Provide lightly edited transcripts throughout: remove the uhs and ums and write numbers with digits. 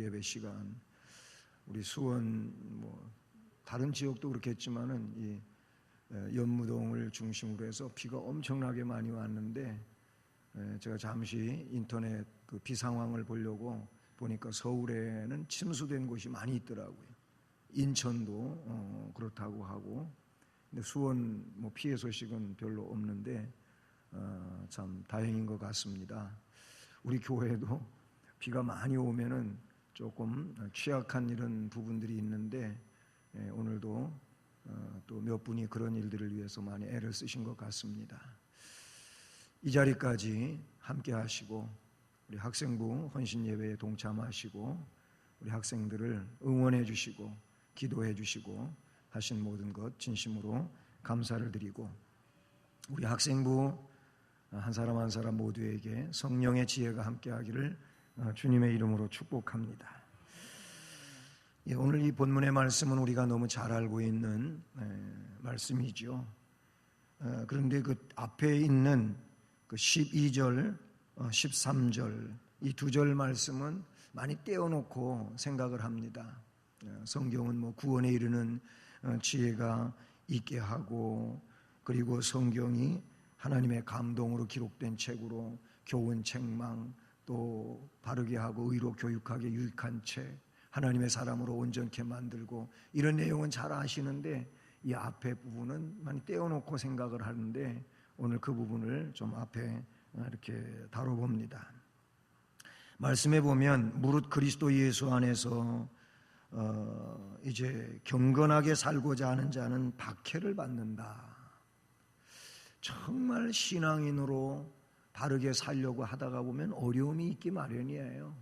예배 시간, 우리 수원 다른 지역도 그렇겠지만은 이 연무동을 중심으로 해서 비가 엄청나게 많이 왔는데, 제가 잠시 인터넷 그 비 상황을 보려고 보니까 서울에는 침수된 곳이 많이 있더라고요. 인천도 그렇다고 하고, 근데 수원 피해 소식은 별로 없는데 참 다행인 것 같습니다. 우리 교회도 비가 많이 오면은 조금 취약한 이런 부분들이 있는데, 오늘도 또 몇 분이 그런 일들을 위해서 많이 애를 쓰신 것 같습니다. 이 자리까지 함께 하시고 우리 학생부 헌신 예배에 동참하시고 우리 학생들을 응원해 주시고 기도해 주시고 하신 모든 것 진심으로 감사를 드리고, 우리 학생부 한 사람 한 사람 모두에게 성령의 지혜가 함께하기를 주님의 이름으로 축복합니다. 오늘 이 본문의 말씀은 우리가 너무 잘 알고 있는 말씀이죠. 그런데 그 앞에 있는 그 12절, 13절 이 두 절 말씀은 많이 떼어놓고 생각을 합니다. 성경은 구원에 이르는 지혜가 있게 하고, 그리고 성경이 하나님의 감동으로 기록된 책으로 교훈 책망, 또 바르게 하고 의로 교육하게 유익한 책, 하나님의 사람으로 온전케 만들고, 이런 내용은 잘 아시는데 이 앞에 부분은 많이 떼어놓고 생각을 하는데, 오늘 그 부분을 좀 앞에 이렇게 다뤄봅니다. 말씀해 보면 무릇 그리스도 예수 안에서 이제 경건하게 살고자 하는 자는 박해를 받는다. 정말 신앙인으로 바르게 살려고 하다가 보면 어려움이 있기 마련이에요.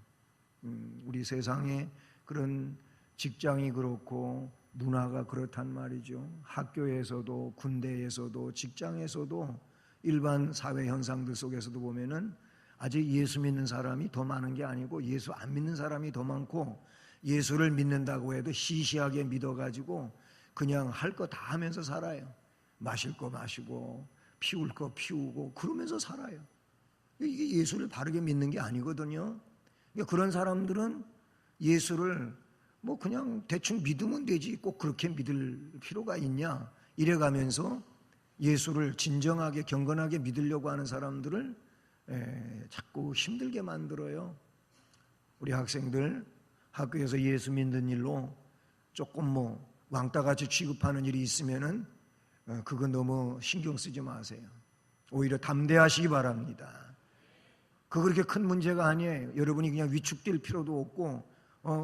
우리 세상에 그런 직장이 그렇고 문화가 그렇단 말이죠. 학교에서도 군대에서도 직장에서도 일반 사회 현상들 속에서도 보면은 아직 예수 믿는 사람이 더 많은 게 아니고 예수 안 믿는 사람이 더 많고, 예수를 믿는다고 해도 시시하게 믿어가지고 그냥 할 거 다 하면서 살아요. 마실 거 마시고 피울 거 피우고 그러면서 살아요. 이게 예수를 바르게 믿는 게 아니거든요. 그러니까 그런 사람들은 예수를 그냥 대충 믿으면 되지 꼭 그렇게 믿을 필요가 있냐 이래가면서 예수를 진정하게 경건하게 믿으려고 하는 사람들을 자꾸 힘들게 만들어요. 우리 학생들 학교에서 예수 믿는 일로 조금 왕따같이 취급하는 일이 있으면은 그건 너무 신경 쓰지 마세요. 오히려 담대하시기 바랍니다. 그거 그렇게 큰 문제가 아니에요. 여러분이 그냥 위축될 필요도 없고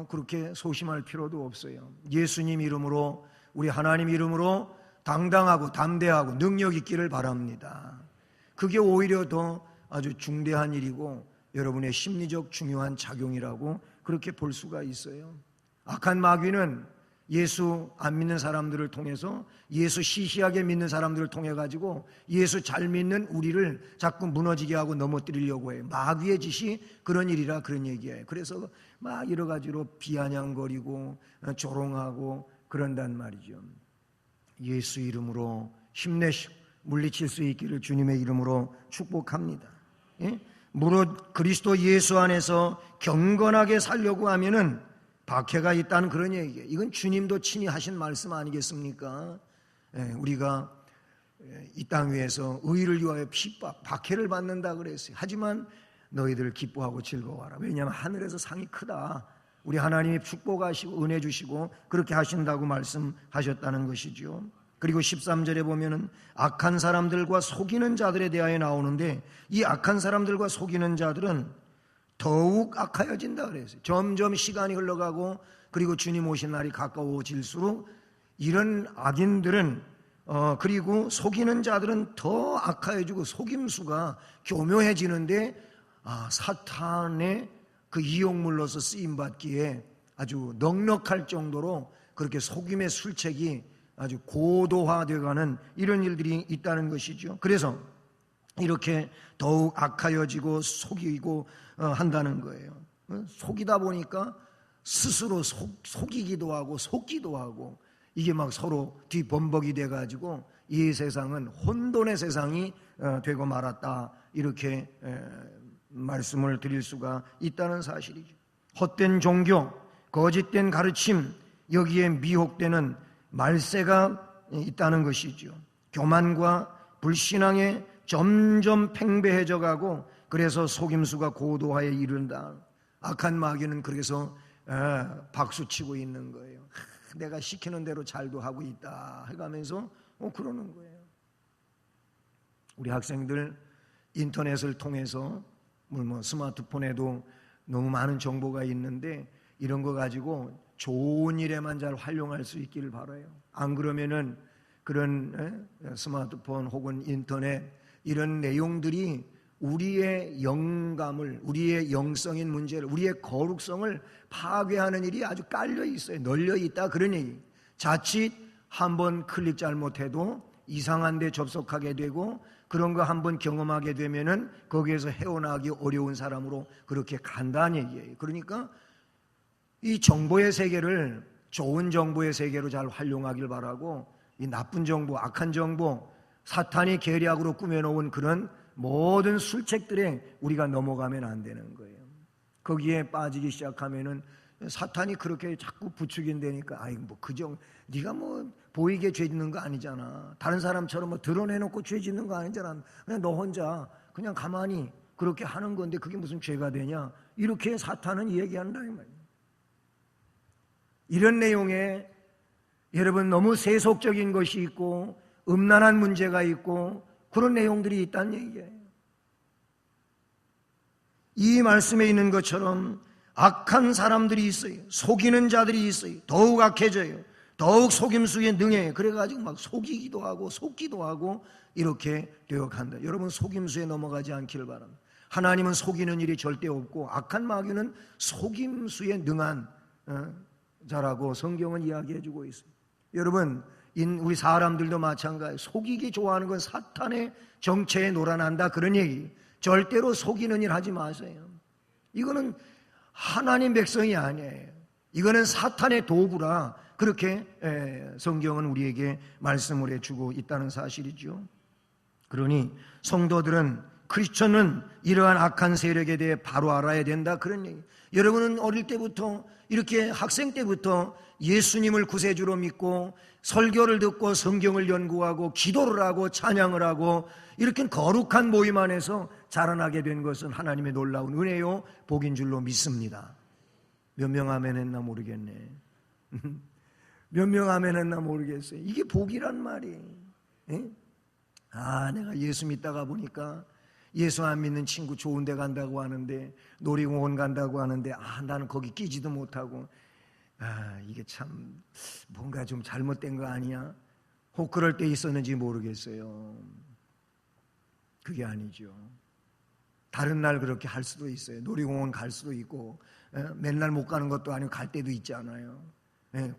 그렇게 소심할 필요도 없어요. 예수님 이름으로, 우리 하나님 이름으로 당당하고 담대하고 능력 있기를 바랍니다. 그게 오히려 더 아주 중대한 일이고 여러분의 심리적 중요한 작용이라고 그렇게 볼 수가 있어요. 악한 마귀는 예수 안 믿는 사람들을 통해서, 예수 시시하게 믿는 사람들을 통해 가지고 예수 잘 믿는 우리를 자꾸 무너지게 하고 넘어뜨리려고 해요. 마귀의 짓이 그런 일이라 그런 얘기예요. 그래서 막 여러 가지로 비아냥거리고 조롱하고 그런단 말이죠. 예수 이름으로 힘내시고 물리칠 수 있기를 주님의 이름으로 축복합니다. 무릇 그리스도 예수 안에서 경건하게 살려고 하면은 박해가 있다는 그런 얘기예요. 이건 주님도 친히 하신 말씀 아니겠습니까? 우리가 이 땅 위에서 의를 위하여 핍박, 박해를 받는다 그랬어요. 하지만 너희들 기뻐하고 즐거워하라. 왜냐하면 하늘에서 상이 크다. 우리 하나님이 축복하시고 은혜 주시고 그렇게 하신다고 말씀하셨다는 것이죠. 그리고 13절에 보면은 악한 사람들과 속이는 자들에 대하여 나오는데, 이 악한 사람들과 속이는 자들은 더욱 악하여진다 그랬어요. 점점 시간이 흘러가고 그리고 주님 오신 날이 가까워질수록 이런 악인들은 그리고 속이는 자들은 더 악하여지고 속임수가 교묘해지는데, 사탄의 그 이용물로서 쓰임받기에 아주 넉넉할 정도로 그렇게 속임의 술책이 아주 고도화되어가는 이런 일들이 있다는 것이죠. 그래서 이렇게 더욱 악하여지고 속이고 한다는 거예요. 속이다 보니까 스스로 속이기도 하고 속기도 하고, 이게 막 서로 뒤범벅이 돼가지고 이 세상은 혼돈의 세상이 되고 말았다, 이렇게 말씀을 드릴 수가 있다는 사실이죠. 헛된 종교, 거짓된 가르침, 여기에 미혹되는 말세가 있다는 것이죠. 교만과 불신앙에 점점 팽배해져 가고, 그래서 속임수가 고도화에 이른다. 악한 마귀는 그래서 박수치고 있는 거예요. 내가 시키는 대로 잘도 하고 있다 해가면서 그러는 거예요. 우리 학생들 인터넷을 통해서 스마트폰에도 너무 많은 정보가 있는데, 이런 거 가지고 좋은 일에만 잘 활용할 수 있기를 바라요. 안 그러면은 그런 스마트폰 혹은 인터넷 이런 내용들이 우리의 영감을, 우리의 영성인 문제를, 우리의 거룩성을 파괴하는 일이 아주 깔려 있어요. 널려 있다, 그런 얘기. 자칫 한번 클릭 잘못해도 이상한 데 접속하게 되고, 그런 거 한번 경험하게 되면은 거기에서 헤어나기 어려운 사람으로 그렇게 간다는 얘기예요. 그러니까 이 정보의 세계를 좋은 정보의 세계로 잘 활용하길 바라고, 이 나쁜 정보, 악한 정보, 사탄이 계략으로 꾸며놓은 그런 모든 술책들에 우리가 넘어가면 안 되는 거예요. 거기에 빠지기 시작하면은 사탄이 그렇게 자꾸 부추긴다니까, 네가 보이게 죄 짓는 거 아니잖아. 다른 사람처럼 드러내놓고 죄 짓는 거 아니잖아. 그냥 너 혼자 그냥 가만히 그렇게 하는 건데 그게 무슨 죄가 되냐? 이렇게 사탄은 얘기한다 이 말이에요. 이런 내용에 여러분 너무 세속적인 것이 있고 음란한 문제가 있고 그런 내용들이 있다는 얘기예요. 이 말씀에 있는 것처럼 악한 사람들이 있어요. 속이는 자들이 있어요. 더욱 악해져요. 더욱 속임수에 능해요. 그래가지고 막 속이기도 하고 속기도 하고 이렇게 되어간다. 여러분 속임수에 넘어가지 않기를 바랍니다. 하나님은 속이는 일이 절대 없고 악한 마귀는 속임수에 능한 자라고 성경은 이야기해주고 있습니다. 여러분 우리 사람들도 마찬가지예요. 속이기 좋아하는 건 사탄의 정체에 놀아난다, 그런 얘기. 절대로 속이는 일 하지 마세요. 이거는 하나님 백성이 아니에요. 이거는 사탄의 도구라 그렇게 성경은 우리에게 말씀을 해주고 있다는 사실이죠. 그러니 성도들은, 크리스천은 이러한 악한 세력에 대해 바로 알아야 된다, 그런 얘기. 여러분은 어릴 때부터 이렇게 학생 때부터 예수님을 구세주로 믿고 설교를 듣고 성경을 연구하고 기도를 하고 찬양을 하고 이렇게 거룩한 모임 안에서 자라나게 된 것은 하나님의 놀라운 은혜요 복인 줄로 믿습니다. 몇 명 아멘 했나 모르겠네. 몇 명 아멘 했나 모르겠어요. 이게 복이란 말이에요. 내가 예수 믿다가 보니까 예수 안 믿는 친구 좋은 데 간다고 하는데, 놀이공원 간다고 하는데 나는 거기 끼지도 못하고, 이게 참 뭔가 좀 잘못된 거 아니야? 혹 그럴 때 있었는지 모르겠어요. 그게 아니죠. 다른 날 그렇게 할 수도 있어요. 놀이공원 갈 수도 있고, 맨날 못 가는 것도 아니고 갈 때도 있잖아요.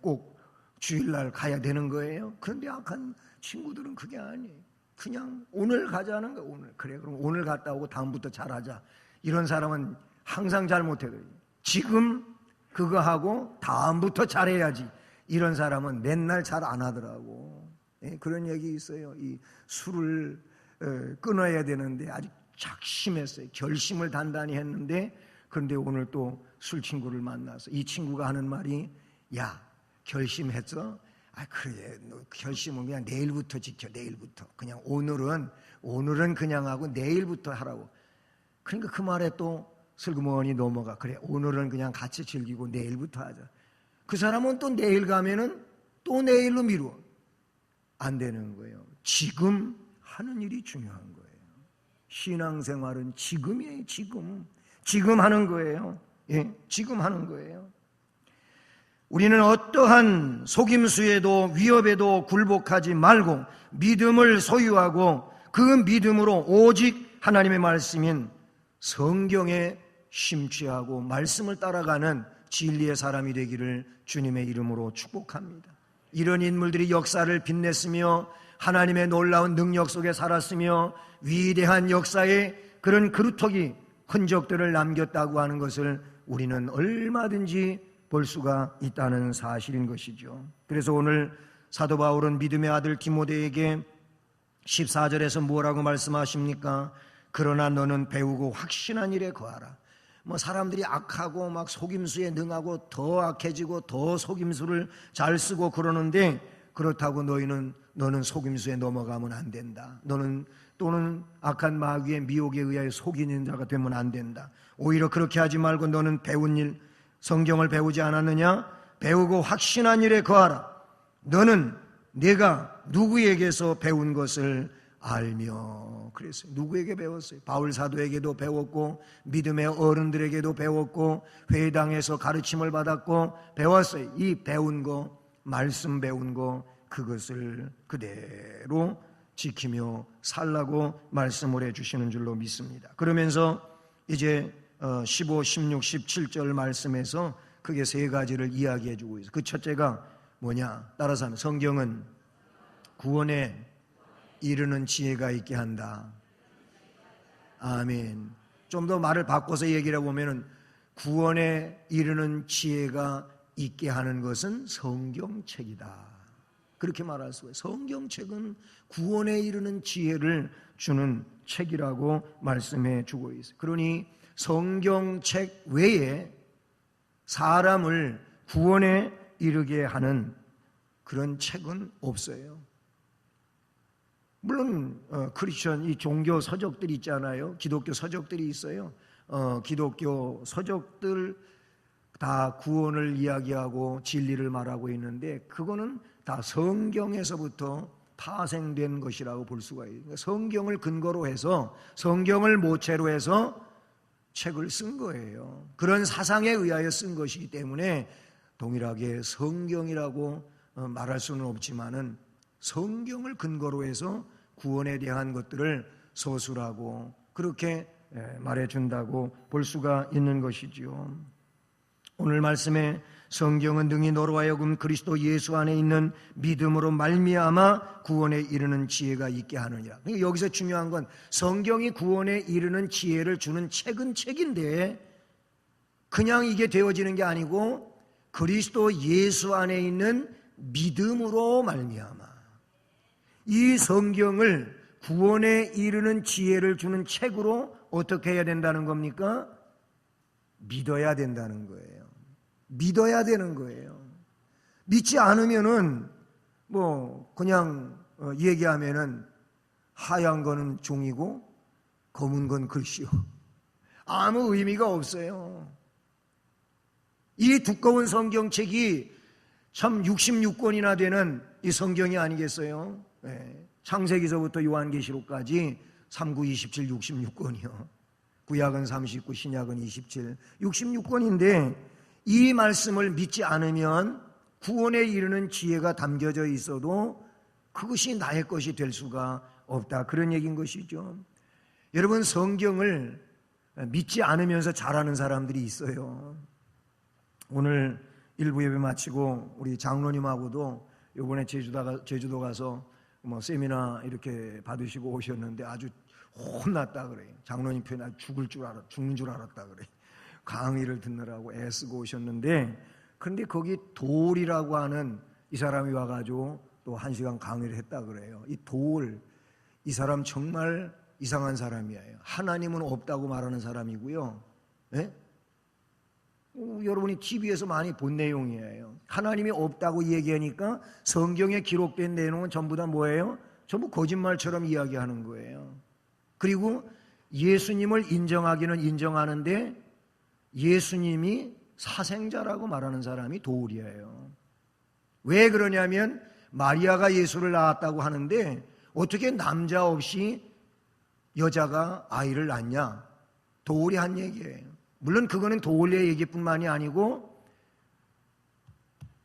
꼭 주일날 가야 되는 거예요. 그런데 악한 친구들은 그게 아니에요. 그냥 오늘 가자는 거예요. 오늘. 그래, 그럼 오늘 갔다 오고 다음부터 잘하자. 이런 사람은 항상 잘못해요. 지금 그거 하고 다음부터 잘해야지. 이런 사람은 맨날 잘 안 하더라고. 그런 얘기 있어요. 이 술을 끊어야 되는데 아주 작심했어요. 결심을 단단히 했는데, 그런데 오늘 또 술 친구를 만나서 이 친구가 하는 말이, 야, 결심했어? 그래, 너 결심은 그냥 내일부터 지켜. 내일부터. 그냥 오늘은 그냥 하고 내일부터 하라고. 그러니까 그 말에 또 슬그머니 넘어가. 그래, 오늘은 그냥 같이 즐기고 내일부터 하자. 그 사람은 또 내일 가면은 또 내일로 미루어. 안 되는 거예요. 지금 하는 일이 중요한 거예요. 신앙생활은 지금이에요. 지금 하는 거예요. 지금 하는 거예요. 우리는 어떠한 속임수에도 위협에도 굴복하지 말고 믿음을 소유하고 그 믿음으로 오직 하나님의 말씀인 성경에 심취하고 말씀을 따라가는 진리의 사람이 되기를 주님의 이름으로 축복합니다. 이런 인물들이 역사를 빛냈으며 하나님의 놀라운 능력 속에 살았으며 위대한 역사의 그런 그루터기 흔적들을 남겼다고 하는 것을 우리는 얼마든지 볼 수가 있다는 사실인 것이죠. 그래서 오늘 사도 바울은 믿음의 아들 디모데에게 14절에서 뭐라고 말씀하십니까? 그러나 너는 배우고 확신한 일에 거하라. 뭐 사람들이 악하고 막 속임수에 능하고 더 악해지고 더 속임수를 잘 쓰고 그러는데, 그렇다고 너는 속임수에 넘어가면 안 된다. 또는 악한 마귀의 미혹에 의하여 속이는 자가 되면 안 된다. 오히려 그렇게 하지 말고 너는 배운 일, 성경을 배우지 않았느냐? 배우고 확신한 일에 거하라. 너는 내가 누구에게서 배운 것을 알며. 그랬어요. 누구에게 배웠어요? 바울 사도에게도 배웠고 믿음의 어른들에게도 배웠고 회당에서 가르침을 받았고 배웠어요. 이 배운 거, 말씀 배운 거, 그것을 그대로 지키며 살라고 말씀을 해주시는 줄로 믿습니다. 그러면서 이제 15, 16, 17절 말씀에서 크게 세 가지를 이야기해 주고 있어요. 그 첫째가 뭐냐? 따라서 하면 성경은 구원에 이르는 지혜가 있게 한다. 아멘. 좀 더 말을 바꿔서 얘기를 해보면 구원에 이르는 지혜가 있게 하는 것은 성경책이다. 그렇게 말할 수가 있어요. 성경책은 구원에 이르는 지혜를 주는 책이라고 말씀해 주고 있어요. 그러니 성경책 외에 사람을 구원에 이르게 하는 그런 책은 없어요. 물론 크리스천 이 종교 서적들이 있잖아요. 기독교 서적들이 있어요. 기독교 서적들 다 구원을 이야기하고 진리를 말하고 있는데 그거는 다 성경에서부터 파생된 것이라고 볼 수가 있어요. 성경을 근거로 해서, 성경을 모체로 해서 책을 쓴 거예요. 그런 사상에 의하여 쓴 것이기 때문에 동일하게 성경이라고 말할 수는 없지만은 성경을 근거로 해서 구원에 대한 것들을 서술하고 그렇게 말해준다고 볼 수가 있는 것이지요. 오늘 말씀에 성경은 능히 너로 하여금 그리스도 예수 안에 있는 믿음으로 말미암아 구원에 이르는 지혜가 있게 하느니라. 그러니까 여기서 중요한 건 성경이 구원에 이르는 지혜를 주는 책은 책인데 그냥 이게 되어지는 게 아니고 그리스도 예수 안에 있는 믿음으로 말미암아 이 성경을 구원에 이르는 지혜를 주는 책으로 어떻게 해야 된다는 겁니까? 믿어야 된다는 거예요. 믿어야 되는 거예요. 믿지 않으면은 그냥 얘기하면은 하얀 거는 종이고 검은 건 글씨요. 아무 의미가 없어요. 이 두꺼운 성경책이 참 66권이나 되는 이 성경이 아니겠어요? 네. 창세기서부터 요한계시록까지 39, 27, 66권이요. 구약은 39, 신약은 27, 66권인데 이 말씀을 믿지 않으면 구원에 이르는 지혜가 담겨져 있어도 그것이 나의 것이 될 수가 없다. 그런 얘기인 것이죠. 여러분, 성경을 믿지 않으면서 잘하는 사람들이 있어요. 오늘 일부 예배 마치고 우리 장로님하고도 이번에 제주도 가서 세미나 이렇게 받으시고 오셨는데 아주 혼났다 그래요. 장로님 표현에 죽는 줄 알았다 그래요. 강의를 듣느라고 애쓰고 오셨는데, 그런데 거기 도울이라고 하는 이 사람이 와가지고 또 1시간 강의를 했다 그래요. 이 사람 정말 이상한 사람이에요. 하나님은 없다고 말하는 사람이고요. 네? 여러분이 TV에서 많이 본 내용이에요. 하나님이 없다고 얘기하니까 성경에 기록된 내용은 전부 다 뭐예요? 전부 거짓말처럼 이야기하는 거예요. 그리고 예수님을 인정하기는 인정하는데 예수님이 사생자라고 말하는 사람이 도울이에요. 왜 그러냐면 마리아가 예수를 낳았다고 하는데 어떻게 남자 없이 여자가 아이를 낳냐? 도울이 한 얘기예요. 물론 그거는 도울의 얘기뿐만이 아니고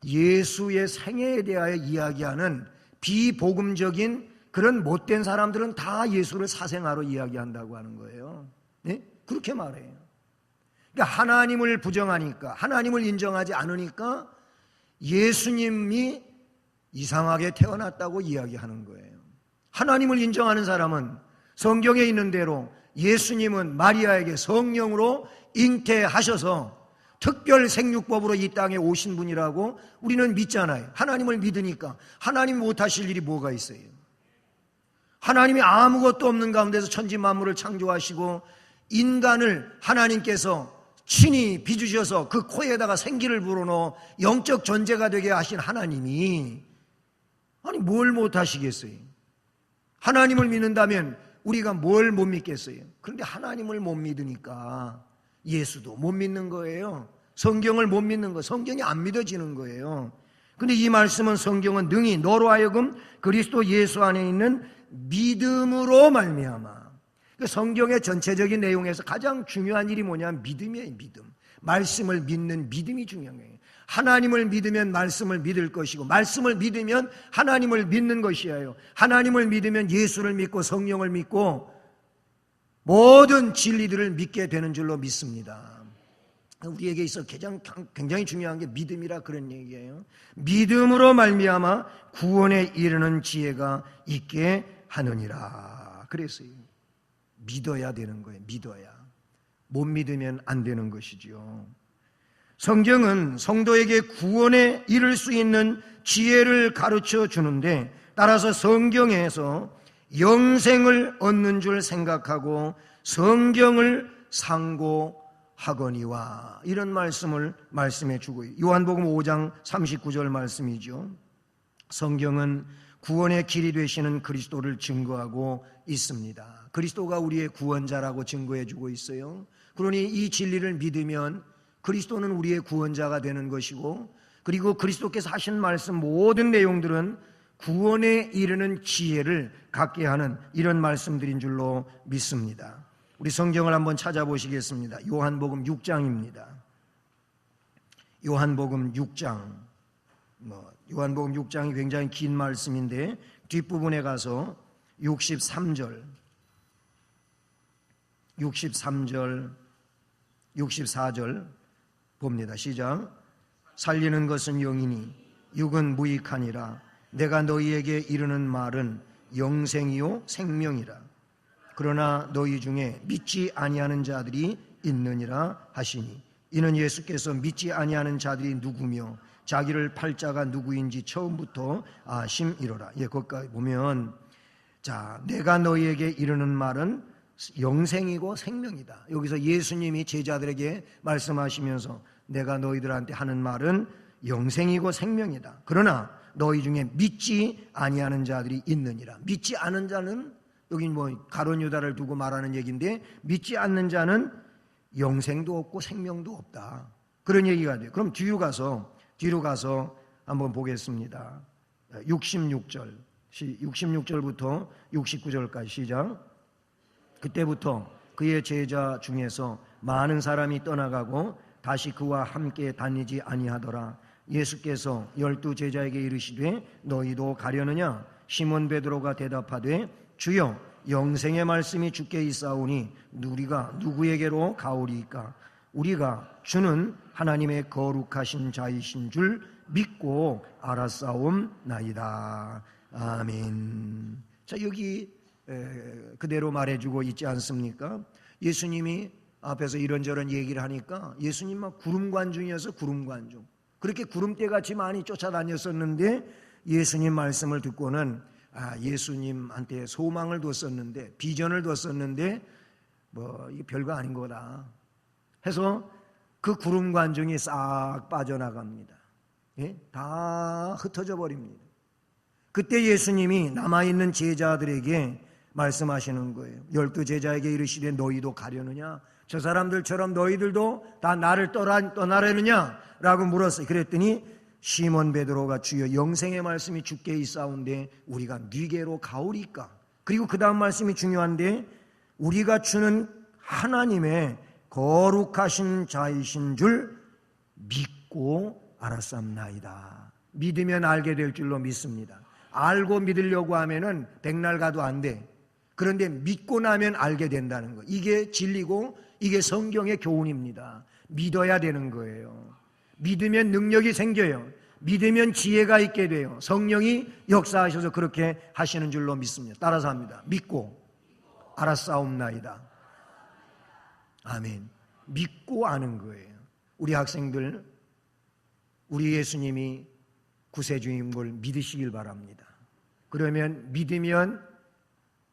예수의 생애에 대하여 이야기하는 비복음적인 그런 못된 사람들은 다 예수를 사생아로 이야기한다고 하는 거예요. 네? 그렇게 말해요. 그러니까 하나님을 부정하니까, 하나님을 인정하지 않으니까 예수님이 이상하게 태어났다고 이야기하는 거예요. 하나님을 인정하는 사람은 성경에 있는 대로 예수님은 마리아에게 성령으로 잉태하셔서 특별 생육법으로 이 땅에 오신 분이라고 우리는 믿잖아요. 하나님을 믿으니까 하나님이 못하실 일이 뭐가 있어요? 하나님이 아무것도 없는 가운데서 천지 만물을 창조하시고 인간을 하나님께서 친히 빚으셔서 그 코에다가 생기를 불어넣어 영적 존재가 되게 하신 하나님이 아니 뭘 못하시겠어요? 하나님을 믿는다면 우리가 뭘 못 믿겠어요? 그런데 하나님을 못 믿으니까 예수도 못 믿는 거예요. 성경을 못 믿는 거, 성경이 안 믿어지는 거예요. 근데 이 말씀은 성경은 능히 너로 하여금 그리스도 예수 안에 있는 믿음으로 말미암아. 성경의 전체적인 내용에서 가장 중요한 일이 뭐냐면 믿음이에요. 믿음. 말씀을 믿는 믿음이 중요한 거예요. 하나님을 믿으면 말씀을 믿을 것이고 말씀을 믿으면 하나님을 믿는 것이에요. 하나님을 믿으면 예수를 믿고 성령을 믿고 모든 진리들을 믿게 되는 줄로 믿습니다. 우리에게 있어 굉장히 중요한 게 믿음이라 그런 얘기예요. 믿음으로 말미암아 구원에 이르는 지혜가 있게 하느니라. 그랬어요. 믿어야 되는 거예요. 믿어야. 못 믿으면 안 되는 것이죠. 성경은 성도에게 구원에 이를 수 있는 지혜를 가르쳐 주는데, 따라서 성경에서 영생을 얻는 줄 생각하고 성경을 상고하거니와, 이런 말씀을 말씀해 주고, 요한복음 5장 39절 말씀이죠. 성경은 구원의 길이 되시는 그리스도를 증거하고 있습니다. 그리스도가 우리의 구원자라고 증거해 주고 있어요. 그러니 이 진리를 믿으면 그리스도는 우리의 구원자가 되는 것이고, 그리고 그리스도께서 하신 말씀 모든 내용들은 구원에 이르는 지혜를 갖게 하는 이런 말씀들인 줄로 믿습니다. 우리 성경을 한번 찾아보시겠습니다. 요한복음 6장입니다. 요한복음 6장. 요한복음 6장이 굉장히 긴 말씀인데 뒷부분에 가서 63절, 64절 봅니다. 시작. 살리는 것은 영이니 육은 무익하니라. 내가 너희에게 이르는 말은 영생이요 생명이라. 그러나 너희 중에 믿지 아니하는 자들이 있느니라 하시니, 이는 예수께서 믿지 아니하는 자들이 누구며 자기를 팔 자가 누구인지 처음부터 아심이로라. 거기까지 보면, 자, 내가 너희에게 이르는 말은 영생이고 생명이다. 여기서 예수님이 제자들에게 말씀하시면서 내가 너희들한테 하는 말은 영생이고 생명이다. 그러나 너희 중에 믿지 아니하는 자들이 있느니라. 믿지 않은 자는, 여기 가룟 유다를 두고 말하는 얘기인데, 믿지 않는 자는 영생도 없고 생명도 없다. 그런 얘기가 돼요. 그럼 뒤로 가서 한번 보겠습니다. 66절부터 69절까지 시작. 그때부터 그의 제자 중에서 많은 사람이 떠나가고 다시 그와 함께 다니지 아니하더라. 예수께서 12 제자에게 이르시되 너희도 가려느냐? 시몬 베드로가 대답하되 주여, 영생의 말씀이 주께 있사오니 우리가 누구에게로 가오리이까? 우리가 주는 하나님의 거룩하신 자이신 줄 믿고 알았사옵나이다. 아멘. 자, 여기 그대로 말해주고 있지 않습니까? 예수님이 앞에서 이런저런 얘기를 하니까 예수님은 구름관중이어서 구름관중, 그렇게 구름대같이 많이 쫓아다녔었는데, 예수님 말씀을 듣고는 예수님한테 소망을 뒀었는데, 비전을 뒀었는데 이게 별거 아닌 거다 해서 그 구름관중이 싹 빠져나갑니다. 다 흩어져 버립니다. 그때 예수님이 남아있는 제자들에게 말씀하시는 거예요. 12 제자에게 이르시되 너희도 가려느냐? 저 사람들처럼 너희들도 다 나를 떠나려느냐? 라고 물었어요. 그랬더니 시몬 베드로가 주여, 영생의 말씀이 주께 있사온데 우리가 네게로 가오리까? 그리고 그 다음 말씀이 중요한데, 우리가 주는 하나님의 거룩하신 자이신 줄 믿고 알았사옵나이다. 믿으면 알게 될 줄로 믿습니다. 알고 믿으려고 하면은 백날 가도 안 돼. 그런데 믿고 나면 알게 된다는 거, 이게 진리고 이게 성경의 교훈입니다. 믿어야 되는 거예요. 믿으면 능력이 생겨요. 믿으면 지혜가 있게 돼요. 성령이 역사하셔서 그렇게 하시는 줄로 믿습니다. 따라서 합니다. 믿고 알았사옵나이다. 아멘. 믿고 아는 거예요. 우리 학생들, 우리 예수님이 구세주인 걸 믿으시길 바랍니다. 그러면 믿으면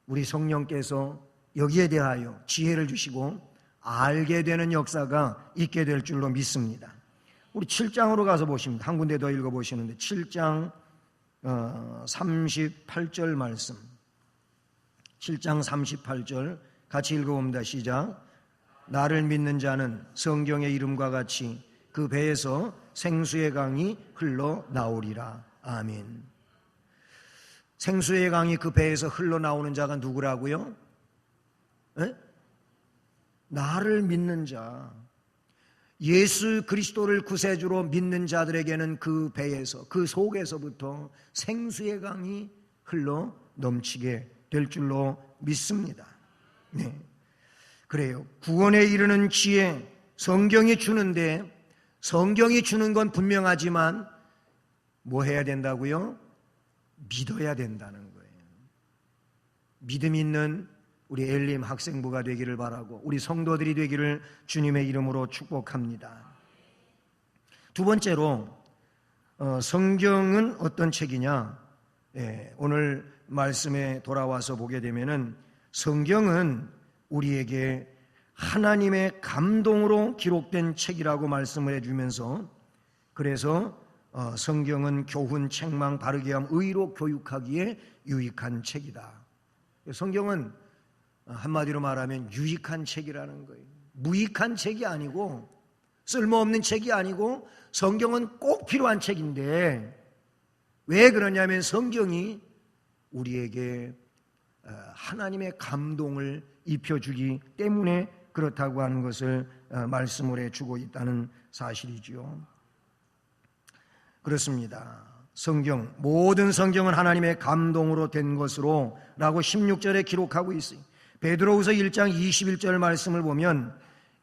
우리 성령께서 여기에 대하여 지혜를 주시고 알게 되는 역사가 있게 될 줄로 믿습니다. 우리 7장으로 가서 보십니다. 한 군데 더 읽어보시는데 7장 38절 말씀, 7장 38절 같이 읽어봅니다. 시작. 나를 믿는 자는 성경의 이름과 같이 그 배에서 생수의 강이 흘러나오리라. 아멘. 생수의 강이 그 배에서 흘러나오는 자가 누구라고요? 에? 나를 믿는 자, 예수 그리스도를 구세주로 믿는 자들에게는 그 배에서, 그 속에서부터 생수의 강이 흘러 넘치게 될 줄로 믿습니다. 네. 그래요. 구원에 이르는 지혜, 성경이 주는데, 성경이 주는 건 분명하지만 뭐 해야 된다고요? 믿어야 된다는 거예요. 믿음 있는 우리 엘림 학생부가 되기를 바라고 우리 성도들이 되기를 주님의 이름으로 축복합니다. 두 번째로 성경은 어떤 책이냐? 오늘 말씀에 돌아와서 보게 되면은 성경은 우리에게 하나님의 감동으로 기록된 책이라고 말씀을 해주면서, 그래서 성경은 교훈, 책망, 바르게 함, 의로 교육하기에 유익한 책이다. 성경은 한마디로 말하면 유익한 책이라는 거예요. 무익한 책이 아니고 쓸모없는 책이 아니고 성경은 꼭 필요한 책인데, 왜 그러냐면 성경이 우리에게 하나님의 감동을 입혀주기 때문에 그렇다고 하는 것을 말씀을 해주고 있다는 사실이지요. 그렇습니다. 성경, 모든 성경은 하나님의 감동으로 된 것으로 라고 16절에 기록하고 있어요. 베드로후서 1장 21절 말씀을 보면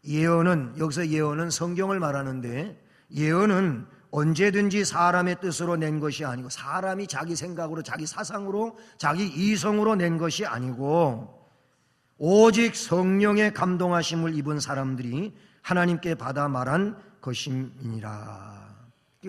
예언은, 여기서 예언은 성경을 말하는데, 예언은 언제든지 사람의 뜻으로 낸 것이 아니고, 사람이 자기 생각으로, 자기 사상으로, 자기 이성으로 낸 것이 아니고 오직 성령의 감동하심을 입은 사람들이 하나님께 받아 말한 것임이니라.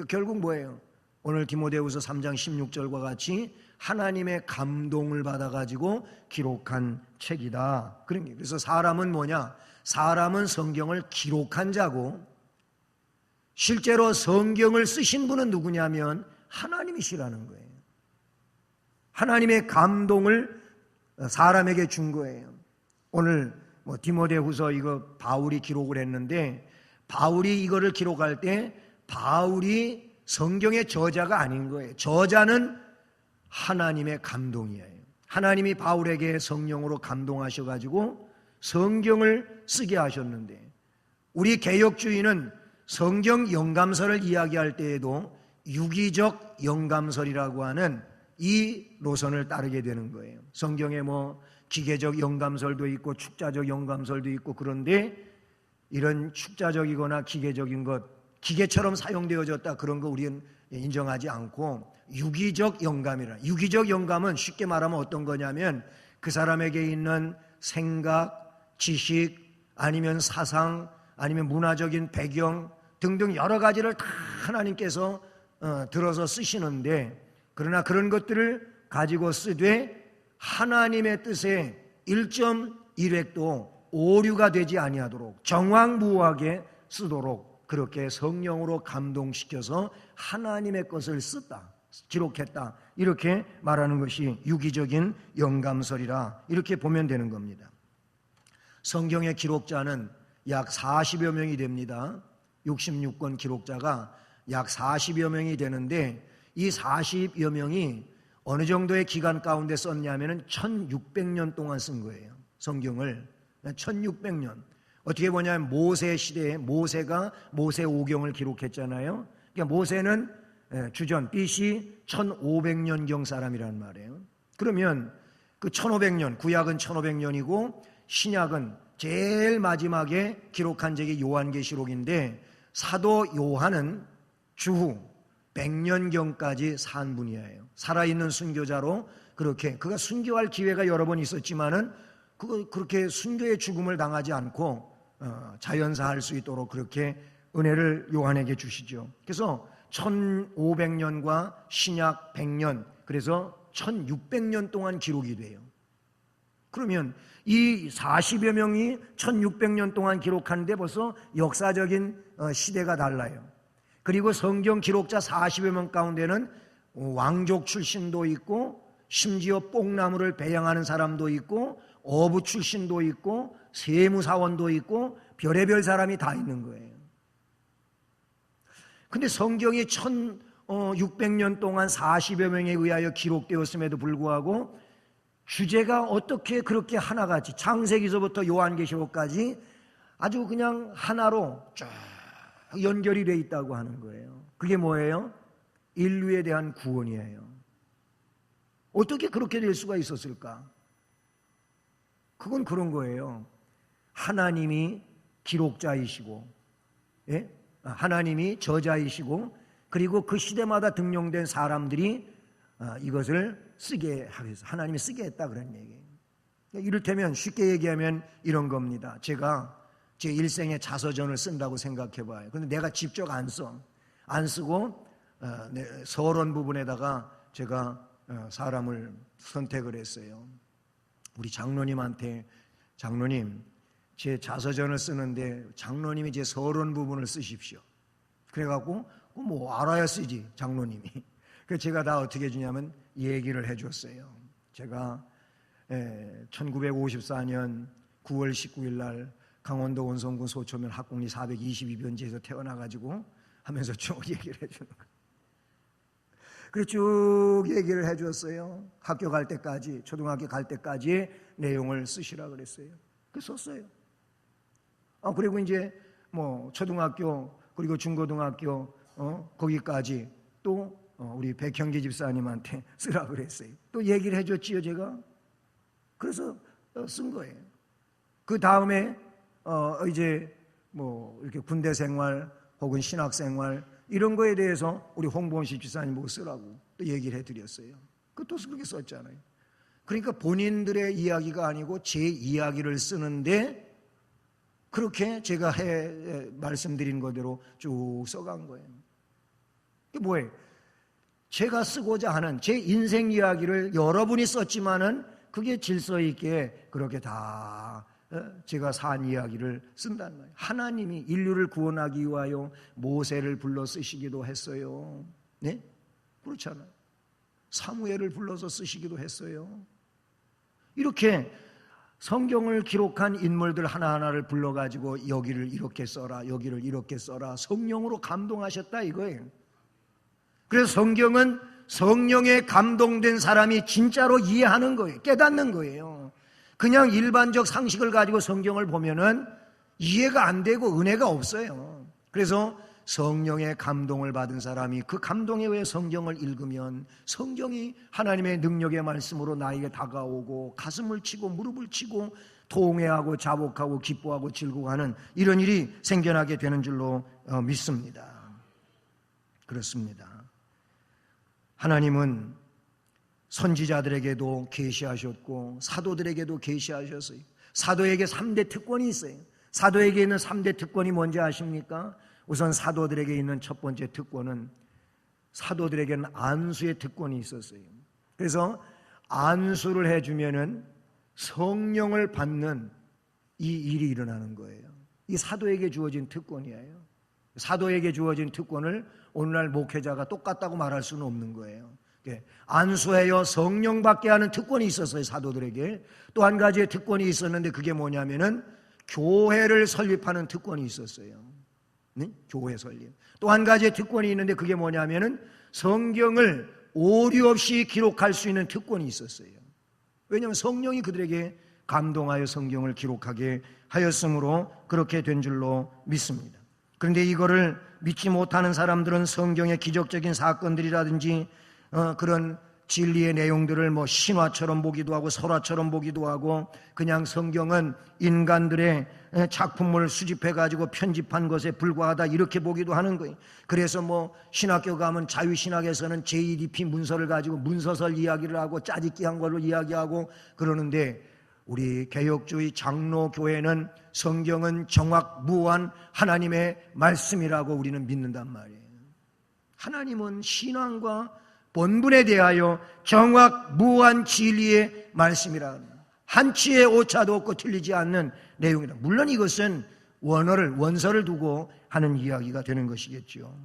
결국 뭐예요? 오늘 디모데후서 3장 16절과 같이 하나님의 감동을 받아가지고 기록한 책이다. 그래서 사람은 뭐냐? 사람은 성경을 기록한 자고, 실제로 성경을 쓰신 분은 누구냐면 하나님이시라는 거예요. 하나님의 감동을 사람에게 준 거예요. 오늘 디모데후서 이거 바울이 기록을 했는데, 바울이 이거를 기록할 때 바울이 성경의 저자가 아닌 거예요. 저자는 하나님의 감동이에요. 하나님이 바울에게 성령으로 감동하셔가지고 성경을 쓰게 하셨는데, 우리 개역주의는 성경 영감설을 이야기할 때에도 유기적 영감설이라고 하는 이 노선을 따르게 되는 거예요. 성경에 기계적 영감설도 있고 축자적 영감설도 있고, 그런데 이런 축자적이거나 기계적인 것, 기계처럼 사용되어졌다 그런 거 우리는 인정하지 않고, 유기적 영감이라, 유기적 영감은 쉽게 말하면 어떤 거냐면 그 사람에게 있는 생각, 지식, 아니면 사상, 아니면 문화적인 배경 등등 여러 가지를 다 하나님께서 들어서 쓰시는데, 그러나 그런 것들을 가지고 쓰되 하나님의 뜻에 1.1획도 오류가 되지 아니하도록 정확무하게 쓰도록 그렇게 성령으로 감동시켜서 하나님의 것을 썼다, 기록했다, 이렇게 말하는 것이 유기적인 영감설이라, 이렇게 보면 되는 겁니다. 성경의 기록자는 약 40여 명이 됩니다. 66권 기록자가 약 40여 명이 되는데, 이 40여 명이 어느 정도의 기간 가운데 썼냐면은 1600년 동안 쓴 거예요. 성경을 1600년. 어떻게 보냐면 모세 시대에 모세가 모세오경을 기록했잖아요. 그러니까 모세는 주전 BC 1500년경 사람이란 말이에요. 그러면 그 1500년, 구약은 1500년이고 신약은 제일 마지막에 기록한 적이 요한계시록인데, 사도 요한은 주후 100년경까지 산 분이에요. 살아있는 순교자로, 그렇게 그가 순교할 기회가 여러 번 있었지만은 그렇게 순교의 죽음을 당하지 않고 자연사할 수 있도록 그렇게 은혜를 요한에게 주시죠. 그래서 1500년과 신약 100년, 그래서 1600년 동안 기록이 돼요. 그러면 이 40여 명이 1600년 동안 기록하는데 벌써 역사적인 시대가 달라요. 그리고 성경 기록자 40여 명 가운데는 왕족 출신도 있고 심지어 뽕나무를 배양하는 사람도 있고 어부 출신도 있고 세무사원도 있고 별의별 사람이 다 있는 거예요. 근데 성경이 1600년 동안 40여 명에 의하여 기록되었음에도 불구하고 주제가 어떻게 그렇게 하나같이 창세기서부터 요한계시록까지 아주 그냥 하나로 쫙 연결이 되어 있다고 하는 거예요. 그게 뭐예요? 인류에 대한 구원이에요. 어떻게 그렇게 될 수가 있었을까? 그건 그런 거예요. 하나님이 기록자이시고, 예? 하나님이 저자이시고, 그리고 그 시대마다 등용된 사람들이 이것을 쓰게 하겠어. 하나님이 쓰게 했다 그런 얘기예요. 이를테면 쉽게 얘기하면 이런 겁니다. 제가 제 일생의 자서전을 쓴다고 생각해 봐요. 그런데 내가 직접 안 쓰고 서론 부분에다가 제가 사람을 선택을 했어요. 우리 장로님한테 장로님 제 자서전을 쓰는데 장로님이 제 서론 부분을 쓰십시오. 그래갖고 뭐 알아야 쓰지 장로님이. 그래서 제가 다 어떻게 해주냐면 얘기를 해줬어요. 제가 1954년 9월 19일 날 강원도 원성군 소초면 학곡리 422번지에서 태어나가지고 하면서 쭉 얘기를 해주는 거예요. 그래서 쭉 얘기를 해줬어요. 학교 갈 때까지, 초등학교 갈 때까지의 내용을 쓰시라 그랬어요. 그래서 썼어요. 그리고 이제 뭐 초등학교 그리고 중고등학교 거기까지 또 우리 백형기 집사님한테 쓰라 그랬어요. 또 얘기를 해줬지요 제가. 그래서 쓴 거예요. 그 다음에 이제 뭐 이렇게 군대 생활 혹은 신학 생활 이런 거에 대해서 우리 홍범식 집사님 보고 쓰라고 또 얘기를 해드렸어요. 그것도 그렇게 썼잖아요. 그러니까 본인들의 이야기가 아니고 제 이야기를 쓰는데 그렇게 제가 말씀드린 거대로 쭉 써간 거예요. 이게 뭐예요? 제가 쓰고자 하는 제 인생 이야기를 여러분이 썼지만은 그게 질서 있게 그렇게 다 제가 산 이야기를 쓴단 말이에요. 하나님이 인류를 구원하기 위하여 모세를 불러 쓰시기도 했어요. 네? 그렇잖아요. 사무엘을 불러서 쓰시기도 했어요. 이렇게 성경을 기록한 인물들 하나하나를 불러가지고 여기를 이렇게 써라, 여기를 이렇게 써라. 성령으로 감동하셨다 이거예요. 그래서 성경은 성령에 감동된 사람이 진짜로 이해하는 거예요. 깨닫는 거예요. 그냥 일반적 상식을 가지고 성경을 보면은 이해가 안 되고 은혜가 없어요. 그래서 성령의 감동을 받은 사람이 그 감동에 의해 성경을 읽으면 성경이 하나님의 능력의 말씀으로 나에게 다가오고 가슴을 치고 무릎을 치고 통회하고 자복하고 기뻐하고 즐거워하는 이런 일이 생겨나게 되는 줄로 믿습니다. 그렇습니다. 하나님은 선지자들에게도 계시하셨고 사도들에게도 계시하셨어요. 사도에게 3대 특권이 있어요. 사도에게 있는 3대 특권이 뭔지 아십니까? 우선 사도들에게 있는 첫 번째 특권은 사도들에게는 안수의 특권이 있었어요. 그래서 안수를 해주면은 성령을 받는 이 일이 일어나는 거예요. 이 사도에게 주어진 특권이에요. 사도에게 주어진 특권을 오늘날 목회자가 똑같다고 말할 수는 없는 거예요. 안수하여 성령 받게 하는 특권이 있었어요. 사도들에게. 또 한 가지의 특권이 있었는데 그게 뭐냐면은 교회를 설립하는 특권이 있었어요. 네? 교회 설립. 또 한 가지의 특권이 있는데 그게 뭐냐면은 성경을 오류 없이 기록할 수 있는 특권이 있었어요. 왜냐하면 성령이 그들에게 감동하여 성경을 기록하게 하였으므로 그렇게 된 줄로 믿습니다. 그런데 이거를 믿지 못하는 사람들은 성경의 기적적인 사건들이라든지 그런 진리의 내용들을 뭐 신화처럼 보기도 하고 설화처럼 보기도 하고 그냥 성경은 인간들의 작품을 수집해가지고 편집한 것에 불과하다 이렇게 보기도 하는 거예요. 그래서 뭐 신학교 가면 자유신학에서는 JDP 문서를 가지고 문서설 이야기를 하고 짜집기한 걸로 이야기하고 그러는데 우리 개혁주의 장로교회는 성경은 정확무한 하나님의 말씀이라고 우리는 믿는단 말이에요. 하나님은 신앙과 본분에 대하여 정확무한 진리의 말씀이라 합니다. 한치의 오차도 없고 틀리지 않는 내용이다. 물론 이것은 원서를 두고 하는 이야기가 되는 것이겠죠.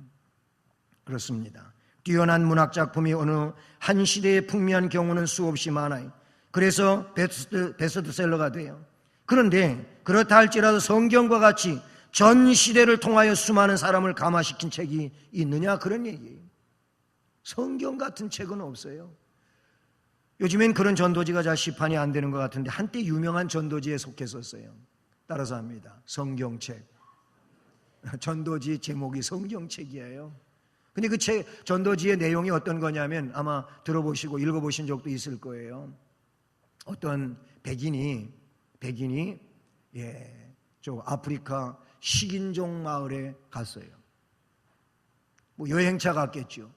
그렇습니다. 뛰어난 문학 작품이 어느 한 시대에 풍미한 경우는 수없이 많아요. 그래서 베스트셀러가 돼요. 그런데 그렇다 할지라도 성경과 같이 전 시대를 통하여 수많은 사람을 감화시킨 책이 있느냐, 그런 얘기예요. 성경 같은 책은 없어요. 요즘엔 그런 전도지가 잘 시판이 안 되는 것 같은데 한때 유명한 전도지에 속했었어요. 따라서 합니다. 성경책. 전도지 제목이 성경책이에요. 근데 그 책, 전도지의 내용이 어떤 거냐면 아마 들어보시고 읽어보신 적도 있을 거예요. 어떤 백인이 저 아프리카 식인종 마을에 갔어요. 뭐 여행차 갔겠죠.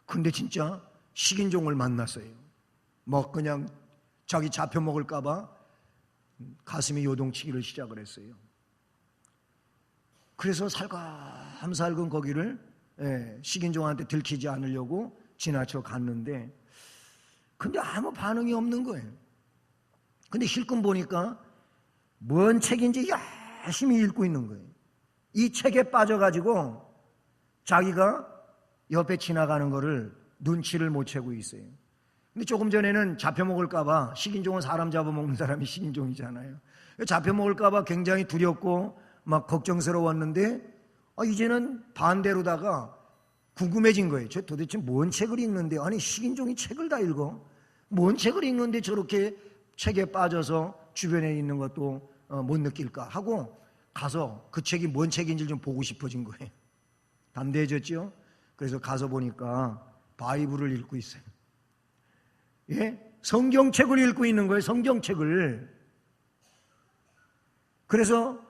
근데 진짜 식인종을 만났어요. 뭐 그냥 자기 잡혀 먹을까봐 가슴이 요동치기를 시작을 했어요. 그래서 살금살금 거기를 식인종한테 들키지 않으려고 지나쳐 갔는데, 근데 아무 반응이 없는 거예요. 근데 힐끔 보니까 뭔 책인지 열심히 읽고 있는 거예요. 이 책에 빠져가지고 자기가 옆에 지나가는 거를 눈치를 못 채고 있어요. 근데 조금 전에는 잡혀먹을까봐, 식인종은 사람 잡아먹는 사람이 식인종이잖아요. 잡혀먹을까봐 굉장히 두렵고 막 걱정스러웠는데 이제는 반대로다가 궁금해진 거예요. 저 도대체 뭔 책을 읽는데, 아니 식인종이 책을 다 읽어? 뭔 책을 읽는데 저렇게 책에 빠져서 주변에 있는 것도 못 느낄까 하고 가서 그 책이 뭔 책인지 좀 보고 싶어진 거예요. 담대해졌죠? 그래서 가서 보니까 바이블을 읽고 있어요. 예? 성경책을 읽고 있는 거예요. 성경책을. 그래서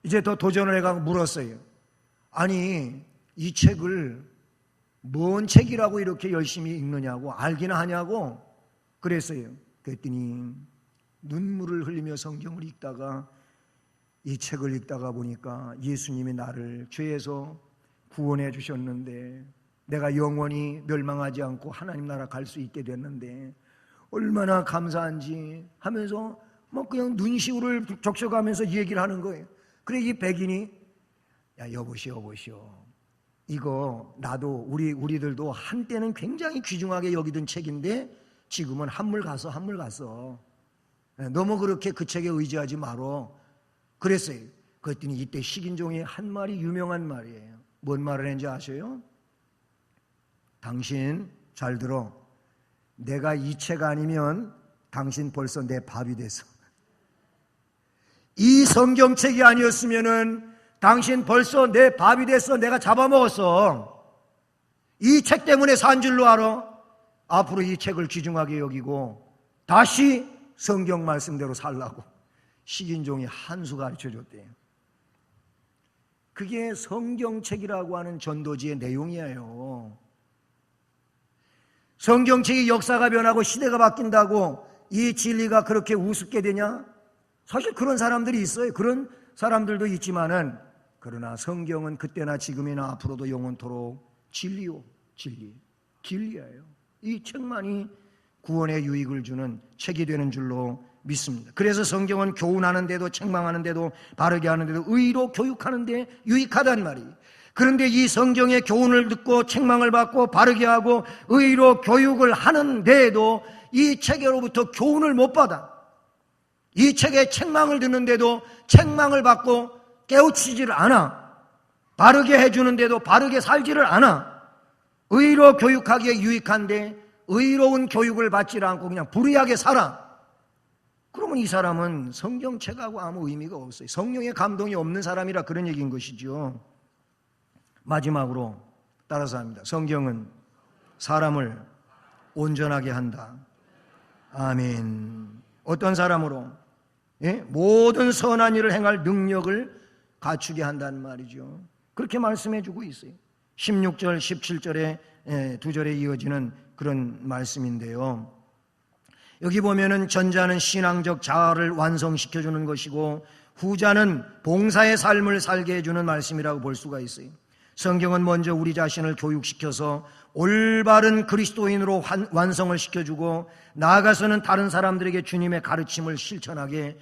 이제 더 도전을 해가고 물었어요. 아니 이 책을 뭔 책이라고 이렇게 열심히 읽느냐고, 알기나 하냐고 그랬어요. 그랬더니 눈물을 흘리며 성경을 읽다가, 이 책을 읽다가 보니까 예수님이 나를 죄에서 구원해 주셨는데 내가 영원히 멸망하지 않고 하나님 나라 갈 수 있게 됐는데 얼마나 감사한지 하면서 뭐 그냥 눈시울을 적셔가면서 얘기를 하는 거예요. 그래 이 백인이, 야 여보시오 이거 나도 우리들도 한때는 굉장히 귀중하게 여기던 책인데 지금은 한물 갔어. 너무 그렇게 그 책에 의지하지 말어 그랬어요. 그랬더니 이때 식인종이 한 말이 유명한 말이에요. 뭔 말을 했는지 아셔요? 당신 잘 들어. 내가 이 책 아니면 당신 벌써 내 밥이 됐어. 이 성경책이 아니었으면은 당신 벌써 내 밥이 됐어. 내가 잡아먹었어. 이 책 때문에 산 줄로 알아? 앞으로 이 책을 귀중하게 여기고 다시 성경 말씀대로 살라고 식인종이 한 수 가르쳐줬대요. 그게 성경책이라고 하는 전도지의 내용이에요. 성경책이 역사가 변하고 시대가 바뀐다고 이 진리가 그렇게 우습게 되냐? 사실 그런 사람들이 있어요. 그런 사람들도 있지만은, 그러나 성경은 그때나 지금이나 앞으로도 영원토록 진리요, 진리예요. 이 책만이 구원의 유익을 주는 책이 되는 줄로 믿습니다. 그래서 성경은 교훈하는데도, 책망하는데도, 바르게 하는데도, 의로 교육하는데 유익하단 말이에요. 그런데 이 성경의 교훈을 듣고 책망을 받고 바르게 하고 의로 교육을 하는데도 이 책으로부터 교훈을 못 받아. 이 책의 책망을 듣는데도 책망을 받고 깨우치지를 않아. 바르게 해주는데도 바르게 살지를 않아. 의로 교육하기에 유익한데 의로운 교육을 받지 않고 그냥 불의하게 살아. 그러면 이 사람은 성경책하고 아무 의미가 없어요. 성령의 감동이 없는 사람이라 그런 얘기인 것이죠. 마지막으로 따라서 합니다. 성경은 사람을 온전하게 한다. 아멘. 어떤 사람으로? 모든 선한 일을 행할 능력을 갖추게 한다는 말이죠. 그렇게 말씀해 주고 있어요. 16절, 17절에 두 절에 이어지는 그런 말씀인데요. 여기 보면은 전자는 신앙적 자아를 완성시켜 주는 것이고 후자는 봉사의 삶을 살게 해주는 말씀이라고 볼 수가 있어요. 성경은 먼저 우리 자신을 교육시켜서 올바른 그리스도인으로 완성을 시켜주고 나아가서는 다른 사람들에게 주님의 가르침을 실천하게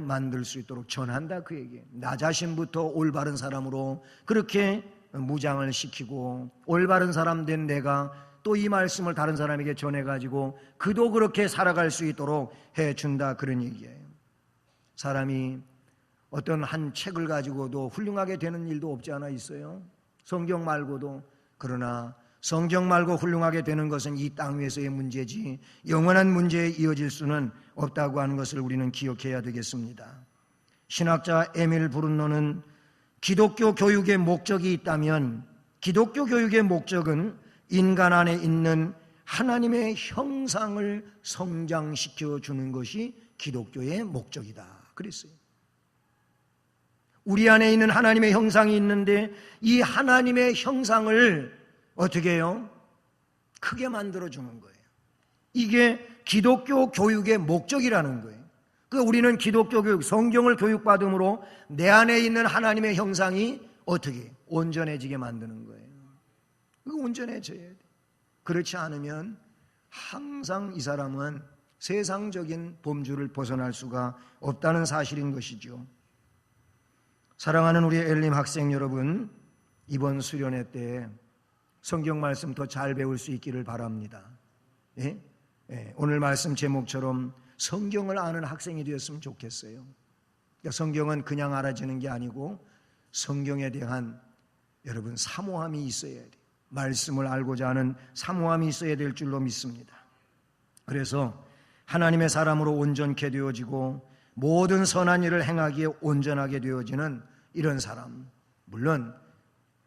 만들 수 있도록 전한다, 그 얘기예요. 나 자신부터 올바른 사람으로 그렇게 무장을 시키고 올바른 사람 된 내가 또 이 말씀을 다른 사람에게 전해가지고 그도 그렇게 살아갈 수 있도록 해준다, 그런 얘기예요. 사람이 어떤 한 책을 가지고도 훌륭하게 되는 일도 없지 않아 있어요. 성경 말고도. 그러나 성경 말고 훌륭하게 되는 것은 이 땅 위에서의 문제지 영원한 문제에 이어질 수는 없다고 하는 것을 우리는 기억해야 되겠습니다. 신학자 에밀 브룬노는 기독교 교육의 목적이 있다면 기독교 교육의 목적은 인간 안에 있는 하나님의 형상을 성장시켜 주는 것이 기독교의 목적이다 그랬어요. 우리 안에 있는 하나님의 형상이 있는데 이 하나님의 형상을 어떻게 해요? 크게 만들어주는 거예요. 이게 기독교 교육의 목적이라는 거예요. 우리는 기독교 교육, 성경을 교육받음으로 내 안에 있는 하나님의 형상이 어떻게 온전해지게 만드는 거예요. 온전해져야 돼. 그렇지 않으면 항상 이 사람은 세상적인 범주를 벗어날 수가 없다는 사실인 것이죠. 사랑하는 우리 엘림 학생 여러분, 이번 수련회 때 성경 말씀 더 잘 배울 수 있기를 바랍니다. 예? 오늘 말씀 제목처럼 성경을 아는 학생이 되었으면 좋겠어요. 그러니까 성경은 그냥 알아지는 게 아니고 성경에 대한 여러분 사모함이 있어야 돼요. 말씀을 알고자 하는 사모함이 있어야 될 줄로 믿습니다. 그래서 하나님의 사람으로 온전케 되어지고 모든 선한 일을 행하기에 온전하게 되어지는 이런 사람, 물론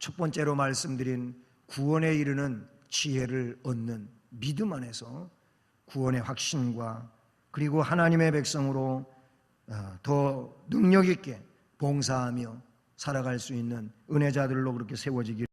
첫 번째로 말씀드린 구원에 이르는 지혜를 얻는 믿음 안에서 구원의 확신과 그리고 하나님의 백성으로 더 능력 있게 봉사하며 살아갈 수 있는 은혜자들로 그렇게 세워지기를